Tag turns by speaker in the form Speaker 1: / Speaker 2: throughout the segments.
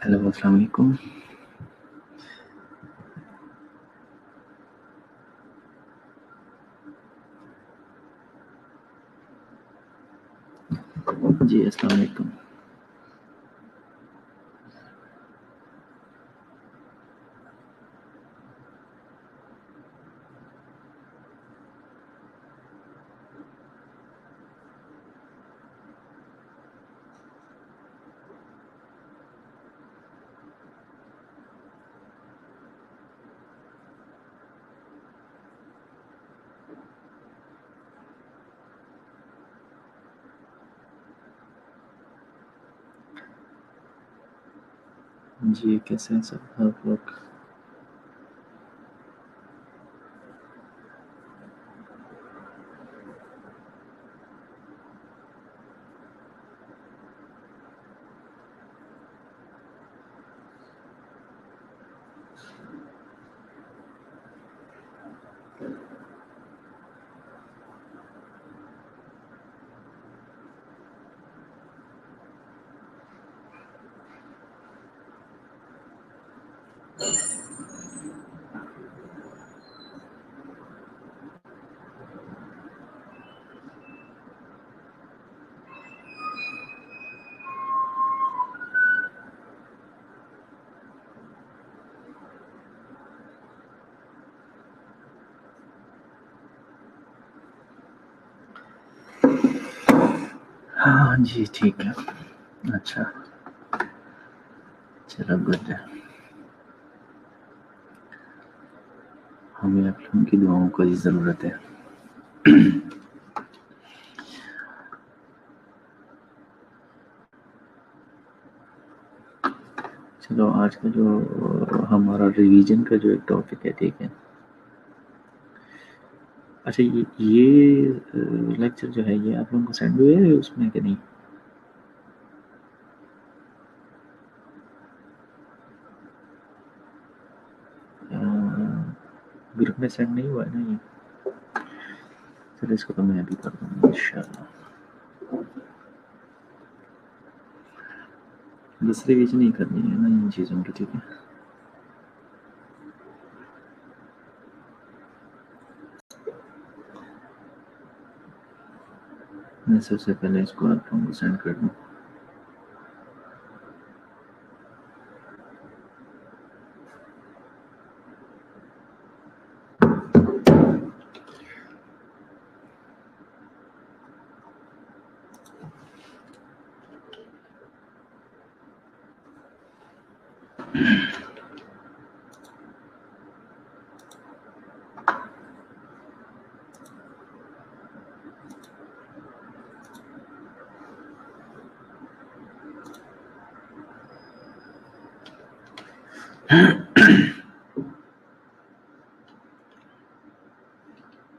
Speaker 1: Hello السلام علیکم. جی السلام علیکم. جی کیسے ہیں سب آپ لوگ؟ ہاں جی ٹھیک ہے. اچھا چلو گڈ ہے. ہمیں آپ لوگوں کی دعاؤں کو ضرورت ہے. چلو آج کا جو ہمارا ریویژن کا جو ایک ٹاپک ہے ٹھیک ہے. اچھا یہ لیکچر جو ہے یہ آپ لوگوں کو سینڈ ہوئے ہے اس میں کہ نہیں؟ گروپ میں سینڈ نہیں ہوا ہے نا یہ؟ چلو اس کو تو میں ابھی کر دوں گا انشاءاللہ. بس ریویژن نہیں کرنی ہے نا ان چیزوں کی ٹھیک ہے. میں سب سے پہلے اس کو آپ لوگوں کو سینڈ کر دوں.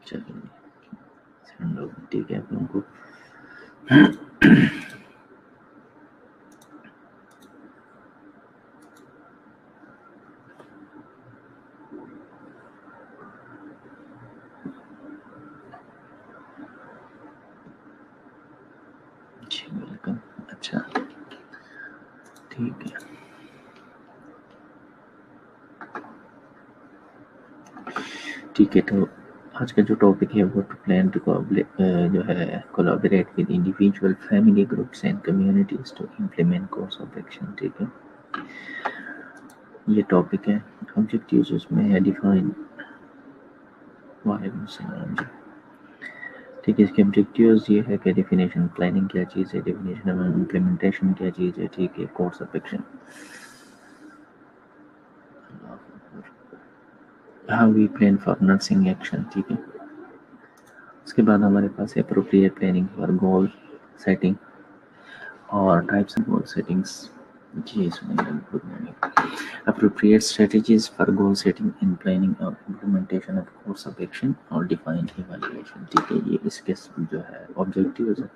Speaker 1: چلو سینڈ ہو ٹھیک ہے آپ لوگوں کو. جی ویلکم. اچھا ٹھیک ہے. ٹھیک ہے تو آج کا جو ٹاپک ہے وہ پلان ٹو جو ہے collaborate with individual family groups and communities to implement course of action. ٹھیک ہے یہ ٹاپک ہے. آبجیکٹیوز اس میں ہے ڈیفائن. وعلیکم السلام جی. ٹھیک ہے اس کے آبجیکٹیوز یہ ہے کہ ڈیفینیشن پلاننگ کیا چیز ہے, ڈیفینیشن امپلیمنٹیشن کیا چیز ہے. ٹھیک ہے course of action. How we plan for nursing action. ٹھیک ہے اس کے بعد ہمارے پاس appropriate planning for goal setting اور ٹائپس آف گول سیٹنگس. جی اس میں appropriate strategies for goal setting and planning اور implementation of course of action اور defined evaluation. ٹھیک ہے یہ اس کے جو ہے objectives ہے.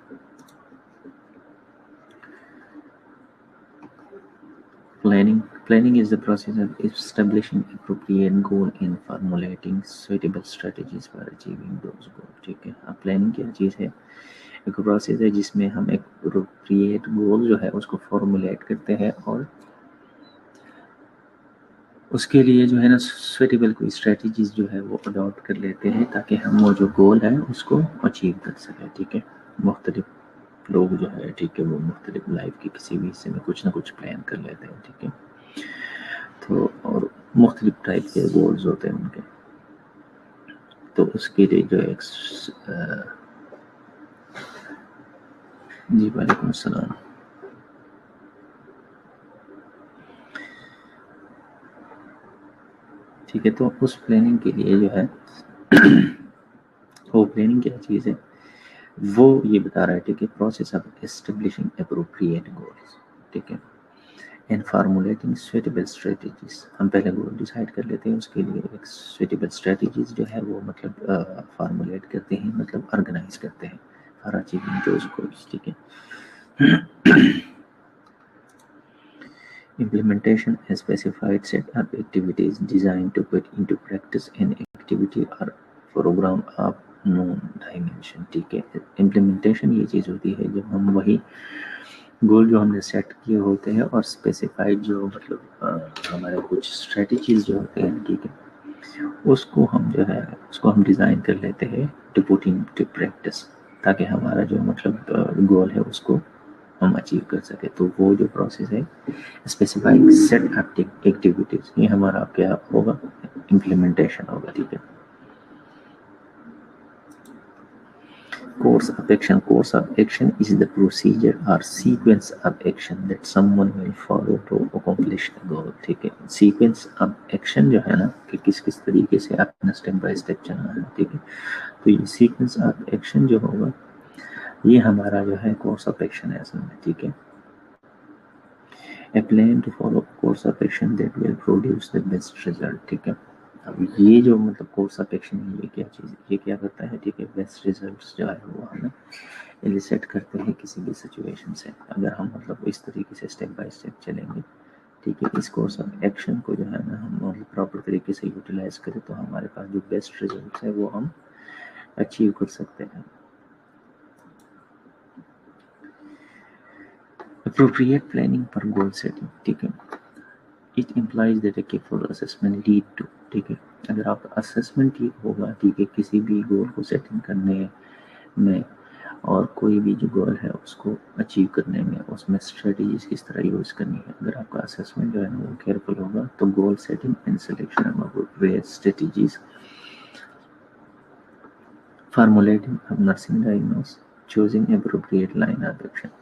Speaker 1: Planning is the process of establishing appropriate goal and formulating suitable strategies for achieving those goals. ٹھیک ہے اب پلاننگ کیا چیز ہے؟ ایک پروسیس ہے جس میں ہم ایک appropriate goal جو ہے اس کو فارمولیٹ کرتے ہیں اور اس کے لیے جو ہے نا سویٹیبل کوئی اسٹریٹجیز جو ہے وہ اڈاپٹ کر لیتے ہیں تاکہ ہم وہ جو گول ہے اس کو اچیو کر سکیں. ٹھیک ہے. مختلف لوگ جو ہے ٹھیک ہے وہ مختلف لائف کے کسی بھی حصے میں کچھ نہ کچھ پلان کر لیتے ہیں. ٹھیک ہے. تو اور مختلف ٹائپ کے گولز ہوتے ہیں ان کے. تو اس کے لیے جو ایک جی وعلیکم السلام. ٹھیک ہے. تو اس پلاننگ کے لیے جو ہے وہ پلاننگ کیا چیز ہے وہ یہ بتا رہا ہے. ٹھیک ہے. Process of establishing appropriate goals. ٹھیک ہے. And formulating suitable strategies. ہم پہلے گول ڈیسائیڈ کر لیتے ہیں, اس کے لیے ایک سویٹیبل اسٹریٹجیز جو ہے وہ مطلب فارمولیٹ کرتے ہیں, مطلب آرگنائز کرتے ہیں فار اچیونگ دوز گولز. ٹھیک ہے. Implementation a specified set of activities designed to put into practice an activity or program of known dimension. ٹھیک ہے. امپلیمنٹیشن یہ چیز ہوتی ہے جب ہم وہی گول جو ہم نے سیٹ کیے ہوتے ہیں اور اسپیسیفائڈ جو مطلب ہمارے کچھ اسٹریٹجیز جو ہوتے ہیں, ٹھیک ہے, اس کو ہم جو ہے اس کو ہم ڈیزائن کر لیتے ہیں to put into practice تاکہ ہمارا جو مطلب گول ہے اس کو ہم اچیو کر سکیں. تو وہ جو پروسیس ہے اسپیسیفائنگ سیٹ آف ایکٹیویٹیز, یہ ہمارا کیا ہوگا, امپلیمنٹیشن ہوگا. ٹھیک ہے. Course of action. Course of action is the procedure or sequence of action that someone will follow to accomplish the goal. ٹھیک ہے. سیکوینس آف ایکشن جو ہے نا کہ کس کس طریقے سے اپنا اسٹیپ بائی اسٹیپ چلنا ہے. ٹھیک ہے. تو یہ سیکوینس آف ایکشن جو ہوگا یہ ہمارا جو ہے کورس آف ایکشن ہے اصل میں. ٹھیک ہے. A plan to follow course of action that will produce the best result. ٹھیک ہے. اب یہ جو مطلب کورس آف ایکشن ہے یہ کیا چیز یہ کیا کرتا ہے. ٹھیک ہے. بیسٹ ریزلٹس جو ہے وہ ہمیں ایلیسیٹ کرتے ہیں کسی بھی سچویشن سے اگر ہم مطلب اس طریقے سے اسٹیپ بائی اسٹیپ چلیں گے. ٹھیک ہے. اس کورس آف ایکشن کو جو ہے نا ہم مطلب پراپر طریقے سے یوٹیلائز کریں تو ہمارے پاس جو بیسٹ ریزلٹس ہے وہ ہم اچیو کر سکتے ہیں. Appropriate planning for goal setting. ٹھیک ہے. It implies that a careful assessment lead to. ٹھیک ہے. اگر آپ کا اسسمنٹ ٹھیک ہوگا ٹھیک ہے کسی بھی گول کو سیٹنگ کرنے میں اور کوئی بھی جو گول ہے اس کو اچیو کرنے میں اس میں اسٹریٹجیز کس طرح یوز کرنی ہے, اگر آپ کا اسسمنٹ جو ہے نا وہ کیئرفل ہوگا تو goal setting and selection of appropriate strategies, formulating of nursing diagnoses, choosing appropriate line of action.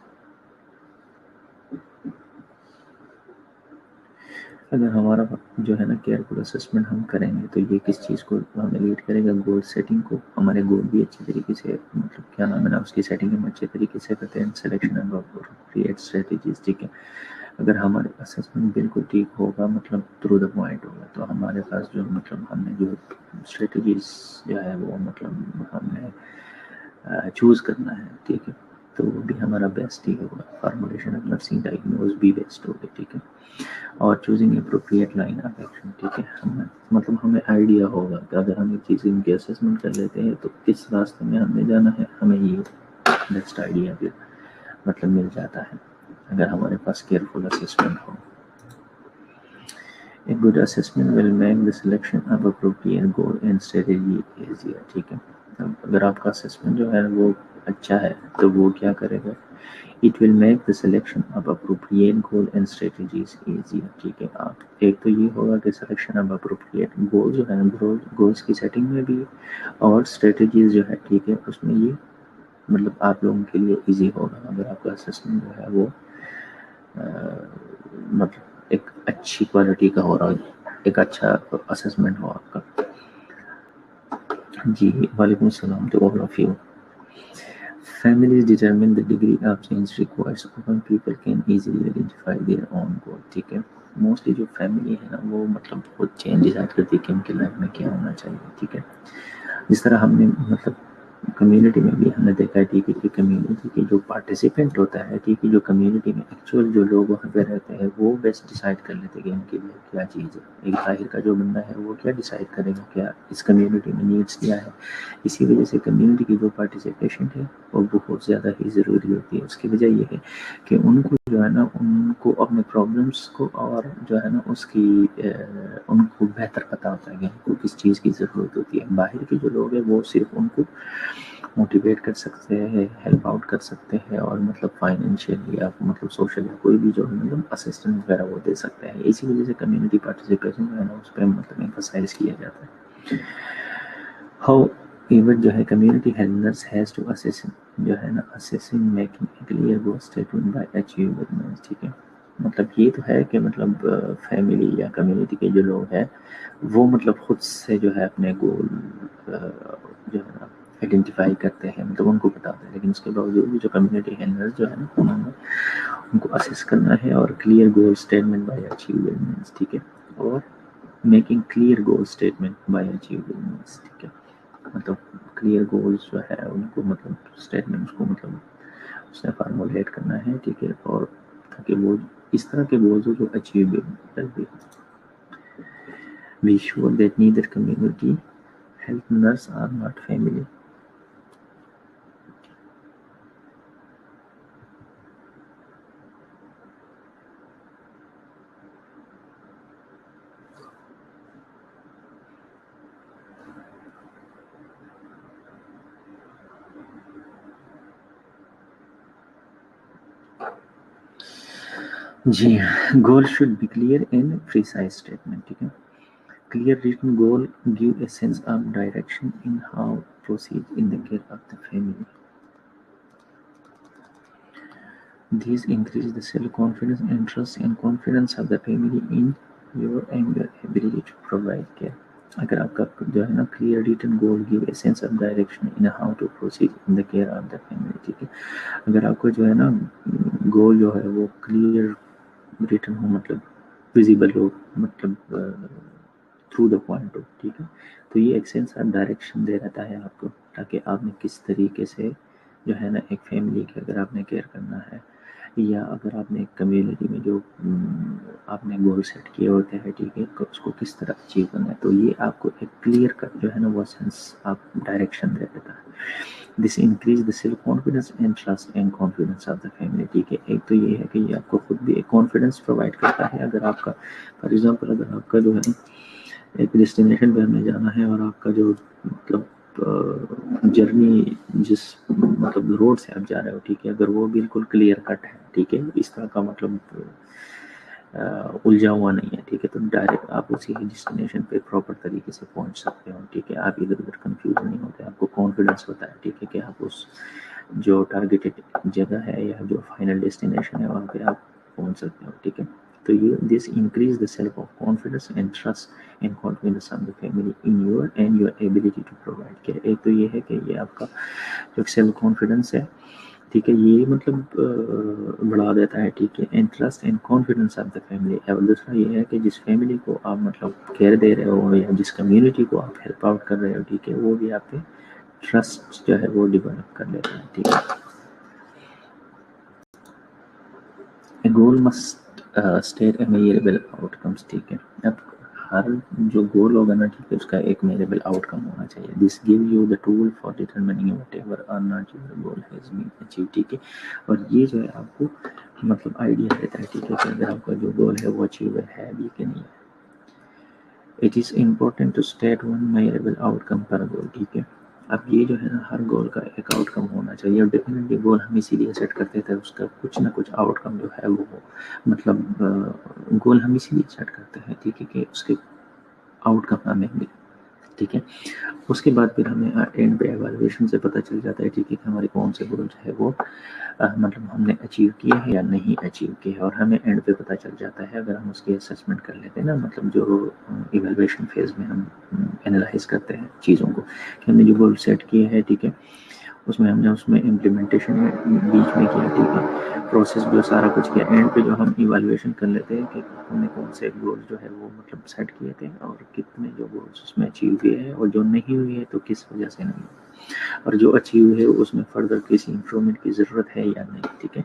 Speaker 1: اگر ہمارا جو ہے نا کیئرفل اسسمنٹ ہم کریں گے تو یہ کس چیز کو ہمیں لیڈ کرے گا, گول سیٹنگ کو. ہمارے گول بھی اچھے طریقے سے مطلب کیا نام ہے نا اس کی سیٹنگ ہم اچھے طریقے سے کرتے ہیں, سلیکشن آف اپروپریٹ اسٹریٹجیز. ٹھیک ہے. اگر ہمارے اسسمنٹ بالکل ٹھیک ہوگا مطلب تھرو دا پوائنٹ ہوگا تو ہمارے پاس جو مطلب ہم نے جو اسٹریٹجیز جو ہے وہ مطلب ہم نے چوز کرنا ہے. ٹھیک ہے. تو وہ بھی ہمارا بیسٹ ہی ہوگا. فارمولیشن آف نرسنگ ڈائگنوز بھی بیسٹ ہوگا. ٹھیک ہے. اور choosing appropriate line of action. ٹھیک ہے. مطلب ہمیں آئیڈیا ہوگا کہ اگر ہم ایک چیز ان کی اسسمنٹ کر لیتے ہیں تو کس راستے میں ہمیں جانا ہے, ہمیں یہ بیسٹ آئیڈیا پھر مطلب مل جاتا ہے اگر ہمارے پاس کیئرفل اسسمنٹ ہو. A good assessment will make the selection of appropriate goal and strategy easier. ٹھیک ہے. اگر آپ کا اسسمنٹ جو ہے وہ اچھا ہے تو وہ کیا کرے گا, It will make the selection of appropriate goal and strategies easier. ٹھیک ہے. آپ ایک تو یہ ہوگا کہ سلیکشن آف اپروپریٹ گول جو ہے گولس کی سیٹنگ میں بھی اور اسٹریٹجیز جو ہے ٹھیک ہے اس میں یہ مطلب آپ لوگوں کے لیے ایزی ہوگا اگر آپ کا اسسمنٹ جو ہے وہ مطلب ایک اچھی کوالٹی کا ہو رہا ہے, ایک اچھا اسسمنٹ ہو آپ کا. جی وعلیکم السلام to all of you. Families determine the degree of change required so when people can easily identify their own goal. ٹھیک ہے. موسٹلی جو فیملی ہے نا وہ مطلب بہت چینج ڈیسائڈ کرتی ہے کہ ان کی لائف میں کیا ہونا چاہیے. ٹھیک ہے. جس طرح ہم نے مطلب کمیونٹی میں بھی ہم نے دیکھا ہے ٹھیک ہے کہ کمیونٹی کے جو پارٹیسپینٹ ہوتا ہے ٹھیک ہے جو کمیونٹی میں ایکچوئل جو لوگ وہاں پہ رہتے ہیں وہ بیسٹ ڈیسائیڈ کر لیتے ہیں کہ ان کے لیے کیا چیز ہے. ایک باہر کا جو بندہ ہے وہ کیا ڈیسائیڈ کرے گا کیا اس کمیونٹی میں نیڈس کیا ہے. اسی وجہ سے کمیونٹی کی جو پارٹیسپیشن ہے وہ بہت زیادہ ہی ضروری ہوتی ہے. اس کی وجہ یہ ہے کہ ان کو جو ہے نا ان کو اپنے پرابلمس کو اور جو ہے نا اس کی ان کو بہتر پتہ ہوتا ہے کہ ان کو کس چیز کی ضرورت ہوتی ہے. باہر کے جو لوگ ہیں وہ صرف ان کو موٹیویٹ کر سکتے ہیں ہیلپ آؤٹ کر سکتے ہیں اور مطلب فائنینشیل یا مطلب سوشل یا کوئی بھی جو مطلب اسسٹنس وغیرہ وہ دے سکتے ہیں. اسی وجہ سے کمیونٹی پارٹیسپیشن جو ہے نا اس پہ مطلب ایمفسائز کیا جاتا ہے. ہاؤ ایور جو ہے community helpers has to assess جو ہے نا assessing making clear goal statement by achievement. ٹھیک ہے مطلب یہ تو ہے کہ مطلب فیملی یا کمیونٹی کے جو لوگ ہیں وہ مطلب خود سے جو ہے اپنے گول جو ہے نا آئیڈینٹیفائی کرتے ہیں مطلب ان کو بتاتے ہیں. لیکن اس کے باوجود بھی جو کمیونٹی ہیلپرز جو ہے نا انہوں نے ان کو اسیس کرنا ہے اور clear goal statement by achievement. ٹھیک ہے اور making clear goal statement by achievement. ٹھیک ہے مطلب کلیئر گولز جو ہے ان کو مطلب اسٹیٹمنٹس کو مطلب اس نے فارمولیٹ کرنا ہے. ٹھیک ہے اور تاکہ وہ اس طرح کے گولز ہو جو اچیویبل بھی. Be sure that neither community helpers are not family. G goal should be clear and precise statement. ٹھیک ہے clear written goal give a sense of direction in how proceed in the care of the family. These increase the self-confidence and trust and confidence of the family in your and your ability to provide care. اگر آپ کا جو ہے نا clear written goal give a sense of direction in how to proceed in the care of the family. ٹھیک ہے اگر آپ کو جو ہے نا گول جو ہے وہ کلیئر ریٹن ہو مطلب ویزیبل ہو مطلب تھرو دا پوائنٹ ہو. ٹھیک ہے تو یہ ایک سینس آف ڈائریکشن دے رہتا ہے آپ کو تاکہ آپ نے کس طریقے سے جو ہے نا ایک فیملی کی اگر آپ نے کیئر کرنا ہے یا اگر آپ نے ایک کمیونٹی میں جو آپ نے گول سیٹ کیے ہوتے ہیں ٹھیک ہے اس کو کس طرح اچیو کرنا ہے. تو یہ آپ کو ایک کلیئر کٹ جو ہے نا وہ سینس آپ ڈائریکشن دے دیتا ہے. دس increase the self confidence and trust and confidence of the family. ٹھیک ہے ایک تو یہ ہے کہ یہ آپ کو خود بھی ایک کانفیڈنس پرووائڈ کرتا ہے. اگر آپ کا فار ایگزامپل اگر آپ کا جو ہے ایک ڈیسٹینیشن پہ ہمیں جانا ہے اور آپ کا جو مطلب جرنی جس مطلب روڈ سے آپ جا رہے ہو ٹھیک ہے اگر وہ بالکل کلیئر کٹ ہے ٹھیک ہے اس طرح کا مطلب الجھا ہوا نہیں ہے ٹھیک ہے تو ڈائریکٹ آپ اسی ڈیسٹینیشن پہ پراپر طریقے سے پہنچ سکتے ہو. ٹھیک ہے آپ ادھر ادھر کنفیوز نہیں ہوتے آپ کو کانفیڈنس ہوتا ہے ٹھیک ہے کہ آپ اس جو ٹارگیٹڈ جگہ ہے یا جو فائنل ڈیسٹینیشن ہے وہاں پہ آپ پہنچ سکتے ہو. ٹھیک ہے تو یہ this increase the self of confidence and trust and confidence of the family in your and your ability to provide care. ایک تو یہ ہے کہ یہ آپ کا جو سیلف کانفیڈنس ہے ٹھیک ہے یہ مطلب بڑھا دیتا ہے. ٹھیک ہے and trust and confidence of the family. اور دوسرا یہ ہے کہ جس فیملی کو آپ مطلب کیئر دے رہے ہو یا جس کمیونٹی کو آپ ہیلپ آؤٹ کر رہے ہو ٹھیک ہے وہ بھی آپ پہ ٹرسٹ جو ہے وہ ڈیولپ کر لیتا ہے. ٹھیک ہے A goal must state a measurable outcomes. ٹھیک ہے اب ہر جو گول ہوگا نا ٹھیک ہے اس کا ایک میجربل آؤٹ کم ہونا چاہیے. This give you the tool for determining whether or not your goal has been achieve. ٹھیک ہے اور یہ جو ہے آپ کو مطلب آئیڈیا دیتا ہے ٹھیک ہے کہ اگر آپ کا جو گول ہے وہ اچیویبل ہے بھی کہ نہیں ہے. It is important to state one measurable outcome per goal. ٹھیک ہے اب یہ جو ہے نا ہر گول کا ایک آؤٹ کم ہونا چاہیے اور ڈیفینیٹلی گول ہم اسی لیے سیٹ کرتے تھے اس کا کچھ نہ کچھ آؤٹ کم جو ہے وہ مطلب گول ہم اسی لیے سیٹ کرتے ہیں ٹھیک ہے کہ اس کے آؤٹ کم ہمیں ملے. ٹھیک ہے اس کے بعد پھر ہمیں اینڈ پہ ایوالویشن سے پتہ چل جاتا ہے ٹھیک ہے کہ ہمارے کون سے گول جو ہے وہ مطلب ہم نے اچیو کیا ہے یا نہیں اچیو کیا ہے. اور ہمیں اینڈ پہ پتہ چل جاتا ہے اگر ہم اس کی اسسمنٹ کر لیتے ہیں نا مطلب جو ایوالویشن فیز میں ہم انالائز کرتے ہیں چیزوں کو کہ ہم نے جو گول سیٹ کیے ہیں ٹھیک ہے اس میں ہم نے اس میں امپلیمنٹیشن بیچ میں کیا ٹھیک ہے پروسیس جو سارا کچھ کیا اینڈ پہ جو ہم ایوالویشن کر لیتے ہیں کہ ہم نے کون سے گول جو ہے وہ مطلب سیٹ کیے تھے اور کتنے جو گولس اس میں اچیو ہوئے ہیں اور جو نہیں ہوئے ہیں تو کس وجہ سے نہیں. اور جو اچیو ہے اس میں فردر کسی امپرومنٹ کی ضرورت ہے یا نہیں. ٹھیک ہے.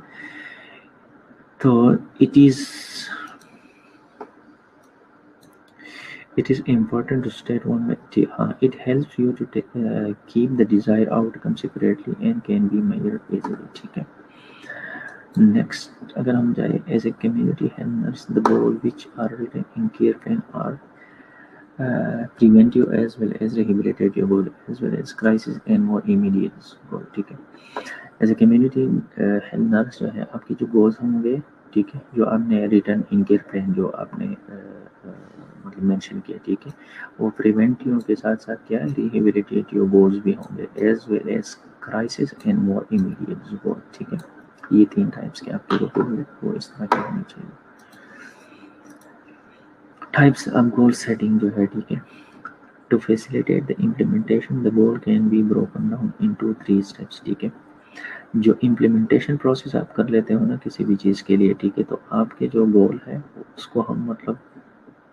Speaker 1: تو it is important to state one it helps you to keep the desired outcome separately and can be measured easily. ٹھیک ہے. Next, اگر ہم جائیں as a community health nurse, the goal which are written in care plan are preventive as well as rehabilitative goal as well as crisis and more immediate goal. ٹھیک ہے. As a community health nurse جو ہے آپ کی جو goals ہوں گے, ٹھیک ہے, جو آپ نے ریٹرن ان کیئر پلان جو آپ نے مطلب مینشن کیا, ٹھیک ہے, وہ پریونٹیو کے ساتھ ساتھ کیا ہے ریہیبلیٹیو گولز بھی ہوں گے as well as crisis and more immediate goal. ٹھیک ہے. یہ 3 ٹائپس کے آپ کے گول وہ اس طرح کے ہونے چاہیے. ٹائپس آف گول سیٹنگ جو ہے, ٹھیک ہے, to facilitate the implementation the goal can be broken down into 3 steps. ٹھیک ہے. جو امپلیمنٹیشن پروسیس آپ کر لیتے ہو نا کسی بھی چیز کے لیے, ٹھیک ہے, تو آپ کے جو گول ہے اس کو ہم مطلب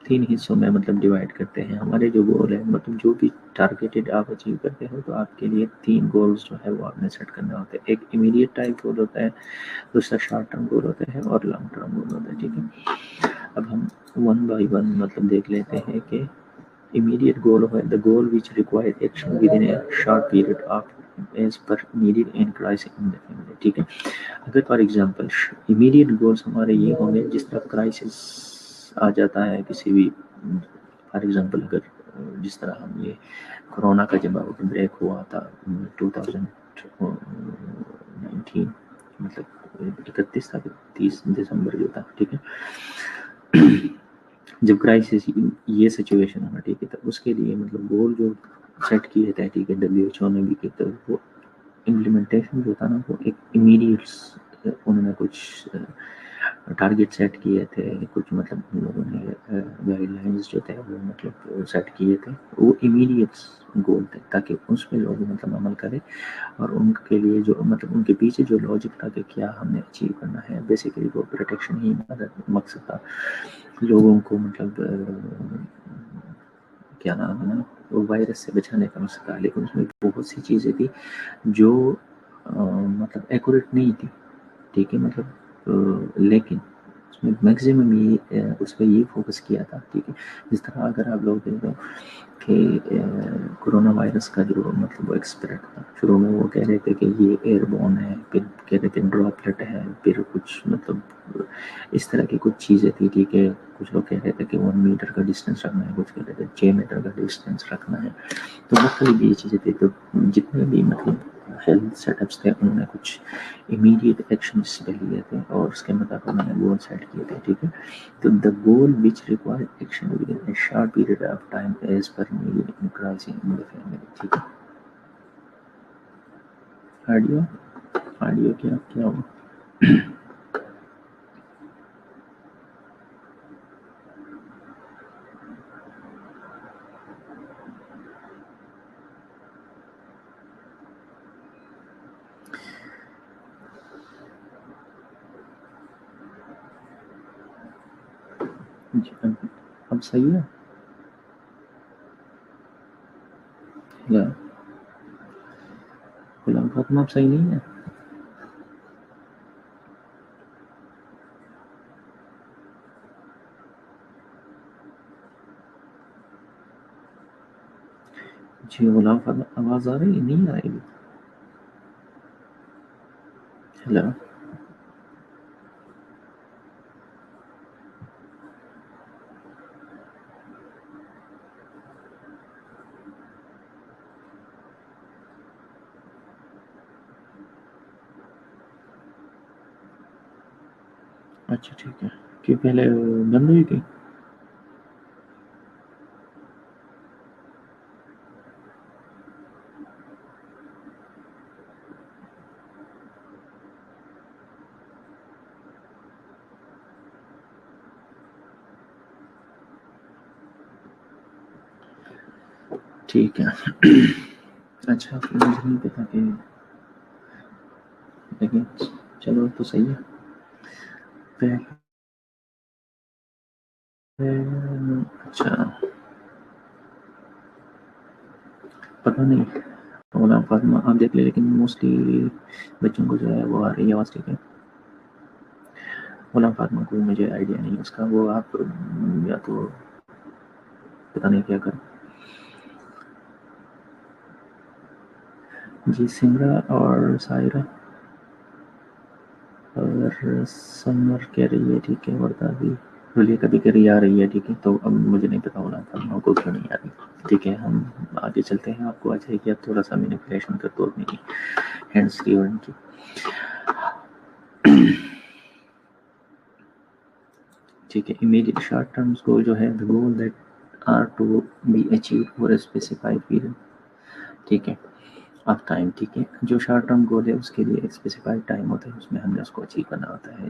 Speaker 1: 3 حصوں میں مطلب ڈیوائڈ کرتے ہیں. ہمارے جو گول ہے مطلب جو بھی ٹارگیٹڈ آپ اچیو کرتے ہو تو آپ کے لیے 3 گولز جو ہے وہ آپ نے سیٹ کرنا ہوتا ہے. ایک امیڈیٹ ٹائپ گول ہوتا ہے, دوسرا شارٹ ٹرم گول ہوتا ہے, اور لانگ ٹرم گول ہوتا ہے. ٹھیک ہے. اب ہم 1 بائی 1 مطلب دیکھ لیتے ہیں کہ immediate goal ہے the goal which requires action within a short period of as per needed and crisis in the family. ٹھیک ہے. اگر فار ایگزامپل immediate goals ہمارے یہ ہوں گے جس طرح کرائسس آ جاتا ہے کسی بھی, فار ایگزامپل اگر جس طرح ہم یہ کورونا کا جب آؤٹ بریک ہوا تھا 2019 مطلب 31 تھا 30 دسمبر جو تھا, ٹھیک ہے, جب کرائسس یہ سچویشن ہوا, ٹھیک ہے, تو اس کے لیے مطلب گول جو سیٹ کیے تھے, ٹھیک ہے, WHO نے بھی, تو وہ امپلیمنٹیشن جو تھا نا وہ ایک امیڈیٹ انہوں نے کچھ ٹارگیٹ سیٹ کیے تھے, کچھ مطلب ان لوگوں نے گائیڈ لائنز جو تھے وہ مطلب سیٹ کیے تھے, وہ امیڈیٹ گول تھے تاکہ اس پہ لوگ مطلب عمل کریں. اور ان کے لیے جو مطلب ان کے پیچھے جو لاجک تھا کہ کیا ہم نے اچیو کرنا ہے, بیسیکلی وہ پروٹیکشن ہی مقصد تھا لوگوں کو, مطلب کیا نام ہے نا, وہ وائرس سے بچانے کا مقصد تھا. لیکن اس میں بہت سی چیزیں تھی جو مطلب ایکوریٹ نہیں تھی, ٹھیک ہے, مطلب لیکن اس میں میکسیمم یہ اس پہ یہ فوکس کیا تھا, ٹھیک ہے. جس طرح اگر آپ لوگ دیکھ لو کہ کرونا وائرس کا جو مطلب ایکسپریڈ تھا, شروع میں وہ کہہ رہے تھے کہ یہ ایئر بورن ہے, پھر کہہ رہے تھے ڈراپلیٹ ہے, پھر کچھ مطلب اس طرح کی کچھ چیزیں تھی, ٹھیک ہے. کچھ لوگ کہہ رہے تھے کہ 1 میٹر کا ڈسٹینس رکھنا ہے, کچھ کہہ رہے تھے 6 میٹر کا ڈسٹینس رکھنا ہے. تو مختلف یہ چیزیں تھی. تو جتنے بھی مطلب ہیلتھ سیٹ اپس تھے انہوں نے کچھ امیڈیٹ ایکشنس پہ لیے تھے اور اس کے مطابق انہوں نے گول سیٹ کیے تھے, ٹھیک ہے. تو the goal which require action within a short period of time as per need in crisis in the family. ٹھیک ہے. آڈیو کیا ہوا؟ جی اب صحیح ہے. یا غلام فاطمہ اب صحیح نہیں ہے. جی غلام فاطمہ آواز آ رہی ہے, نہیں آ رہی. ہیلو. اچھا ٹھیک ہے, کہ پہلے بند ہوئی تھی. ٹھیک ہے. اچھا مجھے نہیں پتا کہ, لیکن چلو تو صحیح ہے. اچھا پتہ نہیں غلام فاطمہ آپ دیکھ لیں، لیکن موسٹلی بچوں کو جو ہے وہ آ رہی ہے آواز، ٹھیک ہے. غلام فاطمہ کو مجھے آئیڈیا نہیں اس کا، وہ آپ یا تو پتہ نہیں کیا کریں. جی سمرا اور سائرہ اور سمر کہہ رہی ہے ٹھیک ہے، وردا بھی رلیہ کبھی کہہ رہی آ رہی ہے ٹھیک ہے. تو اب مجھے نہیں پتا غلام فاطمہ کو کیوں نہیں آ رہی. ٹھیک ہے ہم آگے چلتے ہیں. آپ کو آ جائے گی. اب تھوڑا سا مینیپولیشن کر دو اپنی ہینڈس کی اور ان کی. ٹھیک ہے. امیڈیٹ شارٹ ٹرمز گول جو ہے the goal that are to be achieved for a specified period. ٹھیک ہے آف ٹائم. ٹھیک ہے جو شارٹ ٹرم گول ہے اس کے لیے ایک اسپیسیفائڈ ٹائم ہوتا ہے، اس میں ہم نے اس کو اچیو کرنا ہوتا ہے.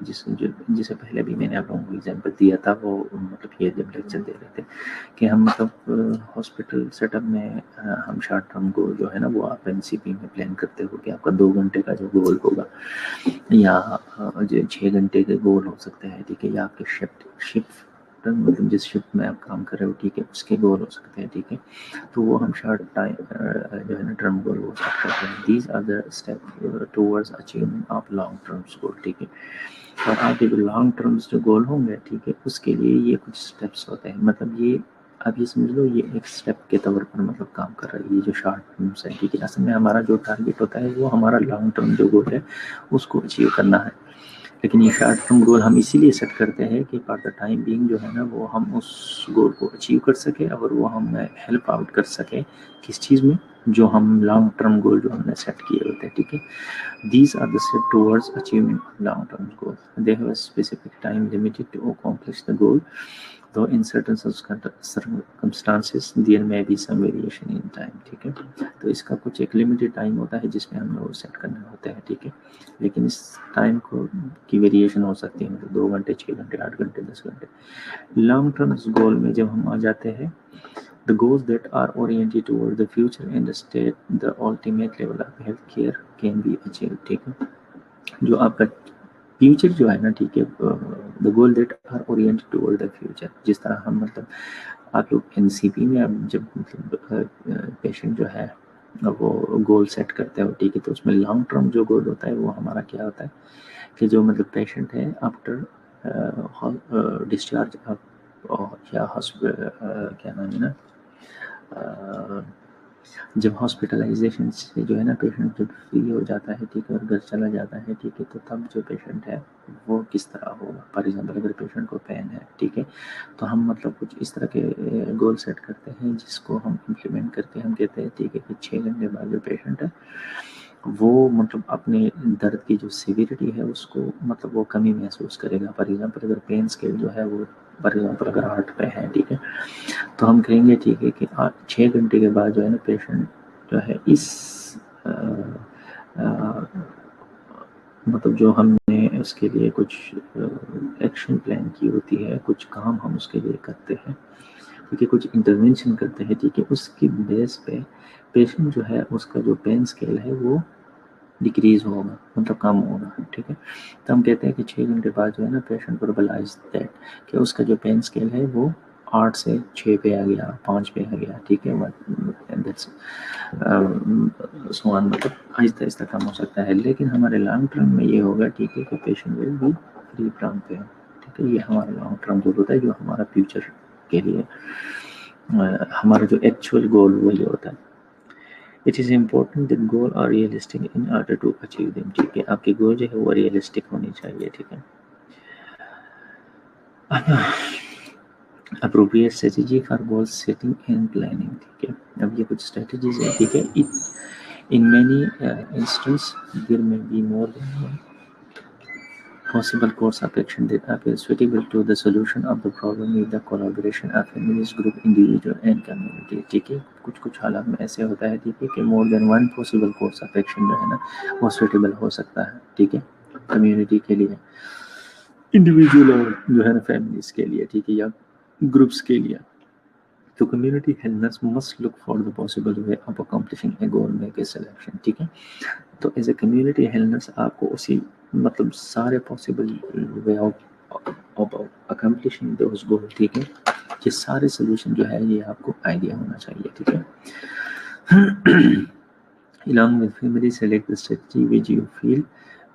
Speaker 1: جسے پہلے بھی میں نے آپ لوگوں کو ایگزامپل دیا تھا، وہ مطلب یہ جب لیکچر دے رہے تھے کہ ہم مطلب ہاسپٹل سیٹ اپ میں ہم شارٹ ٹرم گول جو ہے نا وہ آپ NCP میں پلان کرتے ہو کہ آپ کا 2 گھنٹے کا جو گول ہوگا یا 6 گھنٹے کے گول ہو سکتے ہیں. ٹھیک ہے یا آپ کے شفٹ مطلب جس شفٹ میں آپ کام کر رہے ہو ٹھیک ہے اس کے گول ہو سکتے ہیں. ٹھیک ہے تو وہ ہم شارٹ ٹائم جو ہے نا ٹرم گول وہ سیٹ کرتے ہیں. These are the step towards achievement of long terms goal. ٹھیک ہے اور آپ کے جو لانگ ٹرمس جو گول ہوں گے ٹھیک ہے اس کے لیے یہ کچھ اسٹیپس ہوتے ہیں. مطلب یہ آپ یہ سمجھ لو یہ ایک اسٹیپ کے طور پر مطلب کام کر رہا ہے. یہ جو شارٹ ٹرمس ہے ٹھیک ہے اصل میں ہمارا جو ٹارگیٹ ہوتا ہے وہ ہمارا لانگ ٹرم جو گول ہے اس کو اچیو کرنا ہے. لیکن یہ شارٹ ٹرم گول ہم اسی لیے سیٹ کرتے ہیں کہ فار دا ٹائم بینگ جو ہے نا وہ ہم اس گول کو اچیو کر سکیں اور وہ ہمیں ہیلپ آؤٹ کر سکیں کس چیز میں جو ہم لانگ ٹرم گول جو ہم نے سیٹ کیے ہوتے ہیں. ٹھیک ہے these are the step towards achievement of long term goal. They have a specific time limited to accomplish the goal. though in certain circumstances there may be some variation in time. ٹھیک ہے تو اس کا کچھ ایک limited time ہوتا ہے جس میں ہم لوگ سیٹ کرنے ہوتے ہیں. ٹھیک ہے لیکن اس ٹائم کو کی ویریشن ہو سکتی ہے، مطلب 2 گھنٹے 6 گھنٹے 8 گھنٹے 10 گھنٹے. لانگ ٹرم گول میں جب ہم آ جاتے ہیں the goals that are oriented toward the future and the state the ultimate level of health care can be achieved. ٹھیک ہے جو آپ کا فیوچر جو ہے نا ٹھیک ہے the goal that are oriented toward the future. جس طرح ہم مطلب آپ لوگ NCP میں اب جب مطلب پیشنٹ جو ہے وہ گول سیٹ کرتے ہو ٹھیک ہے تو اس میں لانگ ٹرم جو گول ہوتا ہے وہ ہمارا کیا ہوتا ہے کہ جو مطلب پیشنٹ ہے آفٹر ڈسچارج یا کیا نام ہے نا جب ہاسپٹلائزیشن سے جو ہے نا پیشنٹ جب فری ہو جاتا ہے ٹھیک ہے اور گھر چلا جاتا ہے ٹھیک ہے تو تب جو پیشنٹ ہے وہ کس طرح ہوگا. فار ایگزامپل اگر پیشنٹ کو پین ہے ٹھیک ہے تو ہم مطلب کچھ اس طرح کے گول سیٹ کرتے ہیں جس کو ہم امپلیمنٹ کرتے ہیں. ہم کہتے ہیں ٹھیک ہے کہ 6 گھنٹے بعد جو پیشنٹ ہے وہ مطلب اپنے درد کی جو سیویریٹی ہے اس کو مطلب وہ کمی محسوس کرے گا. فار ایگزامپل اگر پین اسکیل جو ہے وہ فار ایگزامپل اگر 8 پہ ہے ٹھیک ہے تو ہم کہیں گے ٹھیک ہے کہ 6 گھنٹے کے بعد جو ہے نا پیشنٹ جو ہے اس مطلب جو ہم نے اس کے لیے کچھ ایکشن پلان کی ہوتی ہے، کچھ کام ہم اس کے لیے کرتے ہیں ٹھیک ہے، کچھ انٹرونشن کرتے ہیں ٹھیک ہے، اس کی بیس پہ پیشنٹ جو ہے اس کا جو پین اسکیل ہے وہ ڈیکریز ہوگا مطلب کم ہوگا. ٹھیک ہے تو ہم کہتے ہیں کہ 6 گھنٹے بعد جو ہے نا پیشنٹ وربلائز دیٹ کہ اس کا جو پین اسکیل ہے وہ 8 سے 6 پہ آ گیا، 5 پہ آ گیا. ٹھیک ہے سوان مطلب آہستہ آہستہ کم ہو سکتا ہے. لیکن ہمارے لانگ ٹرم میں یہ ہوگا ٹھیک ہے کہ patient will be free from pain. ٹھیک ہے یہ ہمارا لانگ ٹرم گول ہوتا ہے جو ہمارا فیوچر کے لیے ہمارا جو ایکچوئل گول وہی ہوتا ہے. It is important that goals are realistic in order to achieve them. ٹھیک ہے آپ کے گول جو ہے وہ ریئلسٹک ہونی چاہیے. ٹھیک ہے appropriate strategy for goal setting and planning. ٹھیک ہے اب یہ کچھ strategies ہے. ٹھیک ہے in many instances there may be more than one possible course of action that appear suitable to the solution of the problem with the collaboration of families, group, individual and community. ٹھیک ہے کچھ حالات میں ایسے ہوتا ہے ٹھیک ہے کہ more than one possible course of action جو ہے نا وہ suitable ہو سکتا ہے. ٹھیک ہے کمیونٹی کے لیے، انڈیویجول اور جو ہے نا فیملیز کے لیے ٹھیک ہے یا گروپس کے لیے. تو community health must look for the possible way of accomplishing a goal, make a selection. ٹھیک ہے تو ایز اے کمیونٹی ہیلتھ آپ کو اسی مطلب سارے possible way of accomplishing those goal ٹھیک ہے یہ سارے سولوشن جو ہے یہ آپ کو آئیڈیا ہونا چاہیے. ٹھیک ہے along with family select the strategy which you feel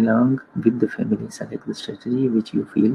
Speaker 1: along with the family select the strategy which you feel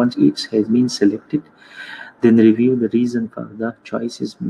Speaker 1: Once each has been selected, then review the reason for the choices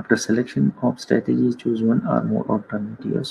Speaker 1: After selection of strategies, choose one or more alternatives,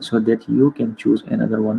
Speaker 1: so that you can choose another one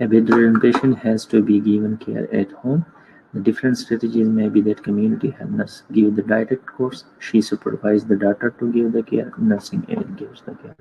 Speaker 1: A veteran patient has to be given care at home. The different strategies may be that community health nurse give the direct course, she supervise the doctor to give the care, nursing aid gives the care,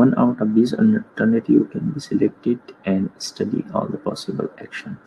Speaker 1: One out of these alternative can be selected and study all the possible action,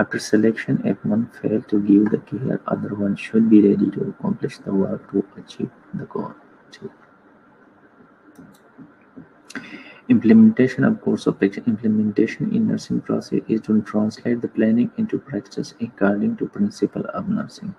Speaker 1: After selection, if one failed to give the care, other one should be ready to accomplish the work to achieve the goal. Implementation of course of action. Implementation in nursing process is to translate the planning into practice according to principle of nursing,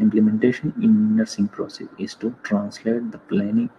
Speaker 1: Implementation in nursing process is to translate the planning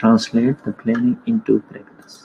Speaker 1: Translate the planning into practice,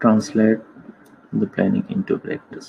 Speaker 1: Translate the planning into practice.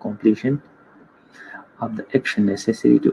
Speaker 1: completion of the action necessary to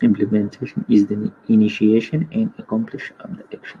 Speaker 1: Implementation is the initiation and accomplishment of the action,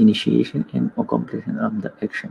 Speaker 1: initiation and accomplishment of the action,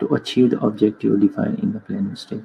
Speaker 1: To achieve the objective defined in the planning stage,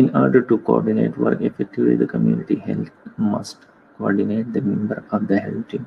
Speaker 1: In order to coordinate work effectively, the community health must coordinate the member of the health team.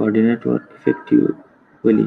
Speaker 1: coordinate work effectively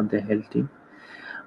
Speaker 1: of the health team.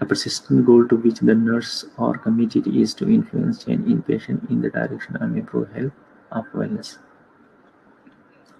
Speaker 1: a persistent goal to which the nurse or committee is to influence change in patient in the direction and improve health of wellness.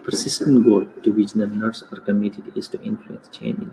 Speaker 1: persistent goal to which the nurse or committee is to influence change in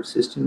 Speaker 1: persistent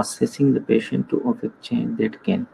Speaker 1: assessing the patient to affect change that can,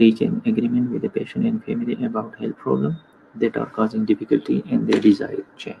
Speaker 1: reach an agreement with the patient and family about health problem that are causing difficulty and their desired change.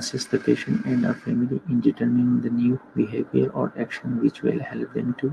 Speaker 1: assess the patient and our family in determining the new behavior or action which will help them to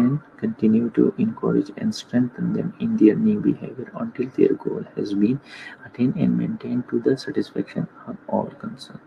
Speaker 1: and continue to encourage and strengthen them in their new behavior until their goal has been attained and maintained to the satisfaction of all concerned,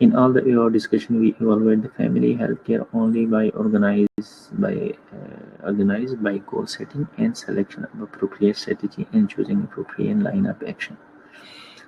Speaker 1: in all the AR discussion we evaluate the family healthcare only by organized by goal setting and selection of appropriate strategy and choosing appropriate line of action.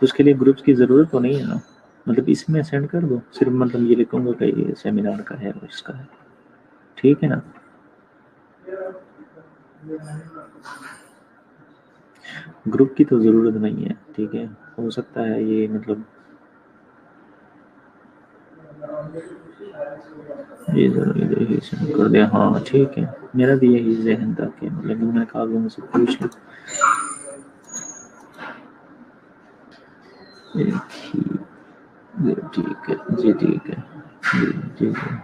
Speaker 1: تو اس کے لیے groups کی ضرورت تو نہیں ہے نا، مطلب اس میں سینڈ کر دو، صرف مطلب یہ لکھوں گا کہ یہ سیمینار کا ہے اور اس کا ہے، ٹھیک ہے نا؟ گروپ کی تو ضرورت نہیں ہے، ٹھیک ہے، ہو سکتا ہے یہ مطلب یہ ضروری سینڈ کر دیا، ہاں ٹھیک ہے، میرا بھی یہی ذہن تھا کہ مطلب میں کہا لوگوں سے پوچھ لوں. جی ٹھیک ہے، جی ٹھیک ہے، جی ٹھیک ہے.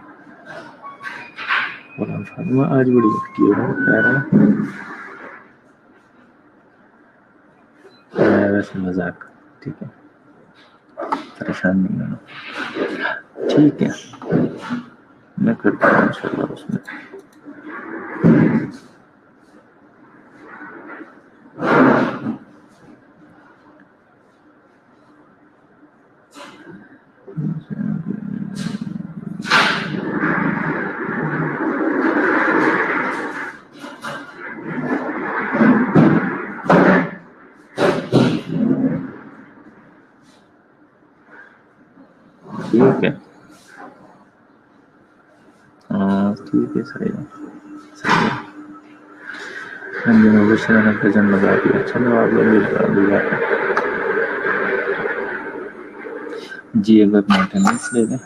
Speaker 1: غلام فاطمہ آج بڑی ایکٹیو ہے، ویسے مذاق، ٹھیک ہے، پریشان نہیں ہونا، ٹھیک ہے، میں کرتا ہوں انشاءاللہ اس میں. ٹھیک ہے، ہاں ٹھیک ہے، صحیح ہے، صحیح ہے. ہاں جی، مبشرہ نے پریزنٹ لگا دیا، چلو آپ لوگ بھی لگا دیا جی. اب اپنا اٹینڈنس لے لیں.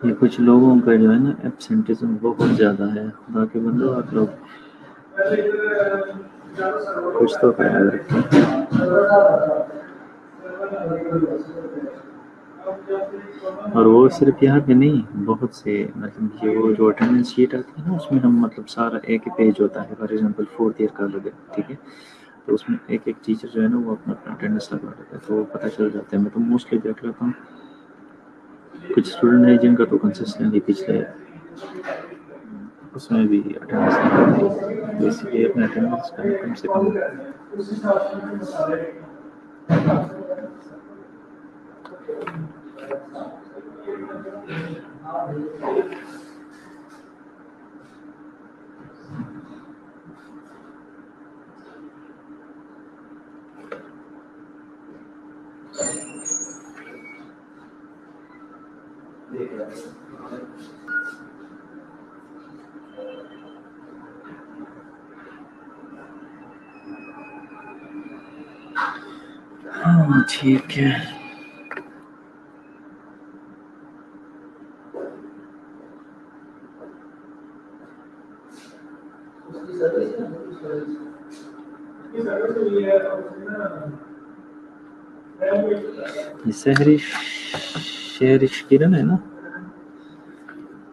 Speaker 1: یہ کچھ لوگوں کا جو ہے نا ایبسینٹزم بہت زیادہ ہے، خدا کے بندو آپ لوگ کچھ تو خیال رکھیں. اور وہ صرف یہاں پہ نہیں، بہت سے مطلب یہ وہ جو اٹینڈنس شیٹ آتی ہے نا اس میں ہم مطلب سارا ایک ہی پیج ہوتا ہے، فار ایگزامپل 4th ایئر کا الگ ہے، ٹھیک ہے، تو اس میں ایک ایک ٹیچر جو ہے نا وہ اپنا اپنا اٹینڈنس لگا دیتا ہے، تو وہ پتہ چل جاتا ہے. میں تو موسٹلی دیکھ لیتا ہوں کچھ اسٹوڈنٹ ہیں جن کا تو کنسسٹنٹلی پچھلے اس میں بھی اٹینڈنس لگاتے ہیں، تو اس لیے اپنا اٹینڈنس کا کم سے کم. ہاں ٹھیک ہے. یہ شہرش کرن ہے نا،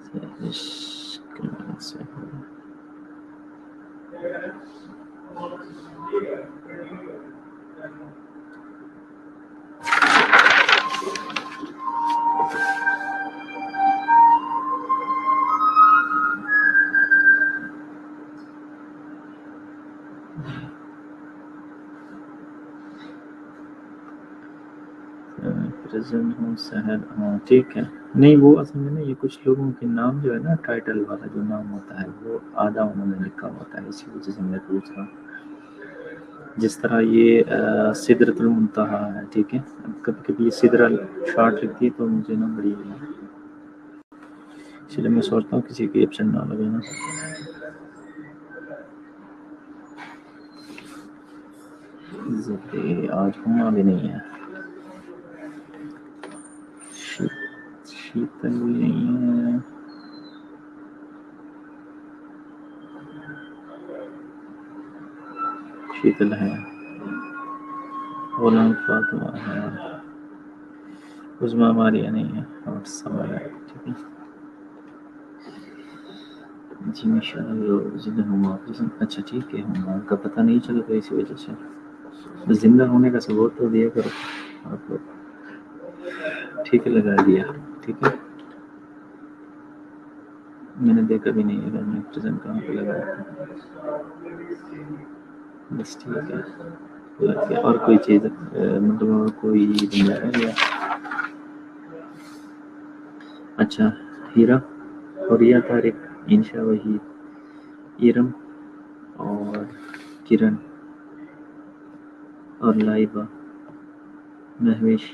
Speaker 1: شہرش کرن سے پریزنٹ ہوں سحر، ہاں ٹھیک ہے. نہیں وہ اصل میں نا یہ کچھ لوگوں کے نام جو ہے نا ٹائٹل والا جو نام ہوتا ہے وہ آدھا انہوں نے لکھا ہوتا ہے، اسی وجہ سے میں پوچھ رہا ہوں. جس طرح یہ سدرۃ المنتہا ہے، ٹھیک ہے. کبھی کبھی یہ سدرا شارٹ لکھتی ہے تو مجھے نا بڑی اس لیے میں سوچتا ہوں کسی کی ایبسنٹ نہ لگے نا. آج ہما بھی نہیں ہے، شیتل بھی نہیں ہے، شیتل ہے، غلام فاطمہ ہے، عظمیٰ ماریہ نہیں ہے، اور سمر ہے. ٹھیک ہے جی ماشاء اللہ زندہ ہوں. اچھا ٹھیک ہے، ہوں کا پتہ نہیں چلا تو اسی وجہ سے زندہ ہونے کا ثبوت تو دیا کرو آپ لوگ. ٹھیک ہے لگا دیا. ٹھیک ہے میں نے دیکھا بھی نہیں ہے میں پریزنٹ کہاں پہ لگایا تھا. بس ٹھیک ہے لگ گیا. اور کوئی چیز مطلب کوئی بندہ ہے یا اچھا ہیرا، حوریہ طارق، انشا وحید، ارم اور کرن اور لائبہ، مہوش،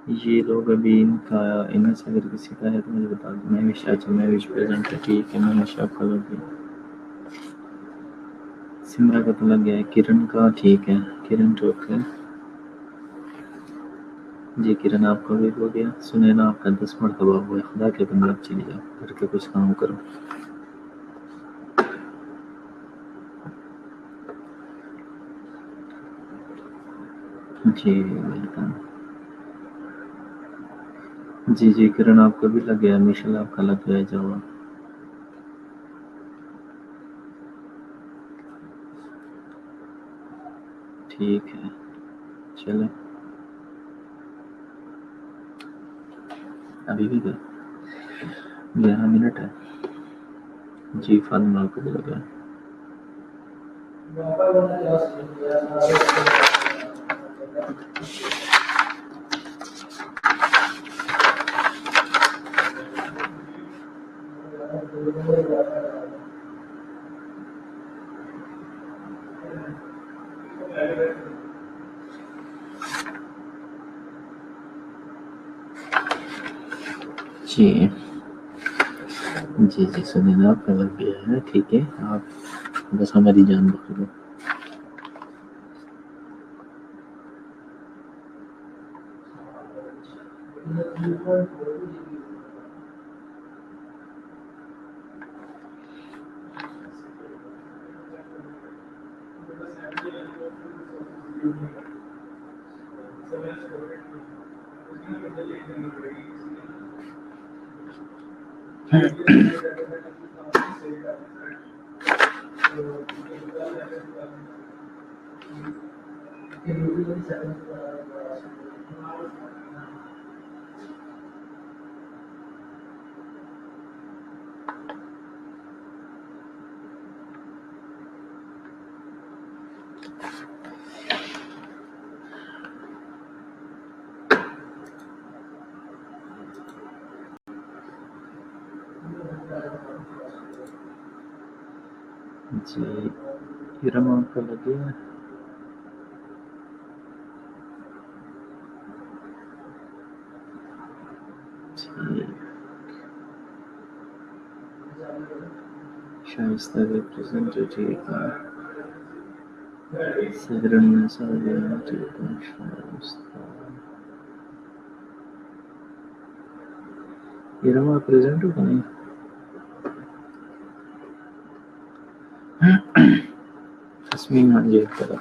Speaker 1: یہ لوگ ابھی ان میں سے اگر کسی کا ہے تو مجھے بتا دیں. مہوش، اچھا مہوش پریزنٹ ہے. ٹھیک ہے مہوش آپ کا لگ گیا. سمرا کا تو لگ گیا ہے. کرن کا ٹھیک ہے، کرن ٹھیک ہے. جی کرن آپ کا بھی ہو گیا. سنینا آپ کا 10 مرتبہ ہوا ہے. خدا کے بندے آپ چلی جاؤ گھر کے کچھ کام کرو. جی ویلکم. جی جی کرن آپ کا بھی لگ گیا. مشل آپ کا لگ گیا جواب. ٹھیک ہے چلیں. ابھی بھی 11 منٹ ہے. جی فاطمہ آپ کو بھی لگا. جی جی جی سنینا آپ کا لگ گیا ہے. ٹھیک ہے آپ بس ہماری جان بخش دو. جی ارم آپ کا لگ گیا. ٹھیک. شائستہ ریپرزینٹیٹیو کا سہرن میں سارے ٹھیک ہے. شائستہ ارم آپ پریزنٹ ہو کہ نہیں؟ تسمین ہاں جی کرا.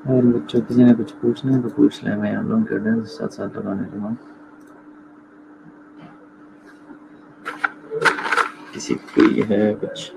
Speaker 1: اور بچوں کسی نے کچھ پوچھنا ہے تو پوچھ لیں، میں آپ لوگوں کے ڈنس ساتھ ساتھ لگانے لگا ہوں. کسی کو یہ ہے کچھ؟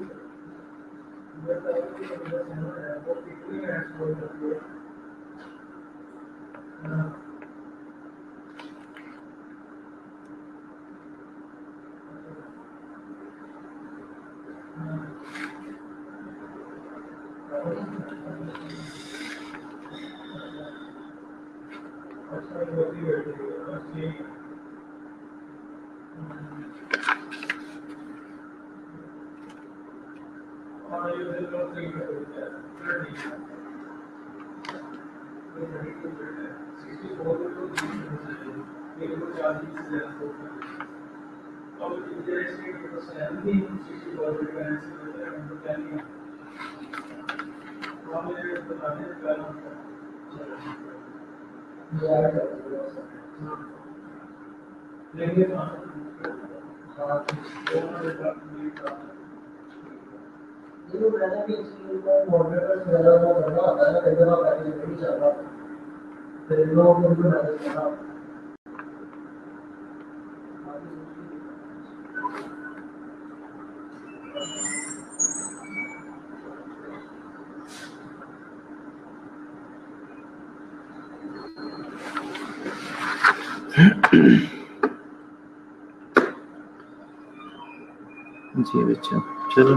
Speaker 1: جی بچہ چلو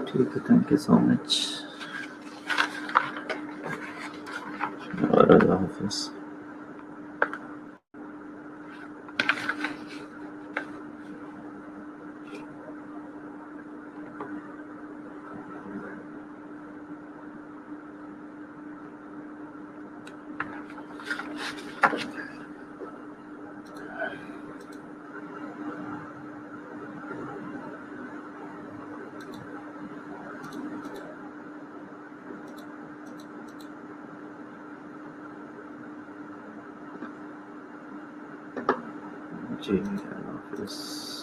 Speaker 1: ٹھیک ہے، تھینک یو سو مچ اور اللہ حافظ. جی اللہ حافظ.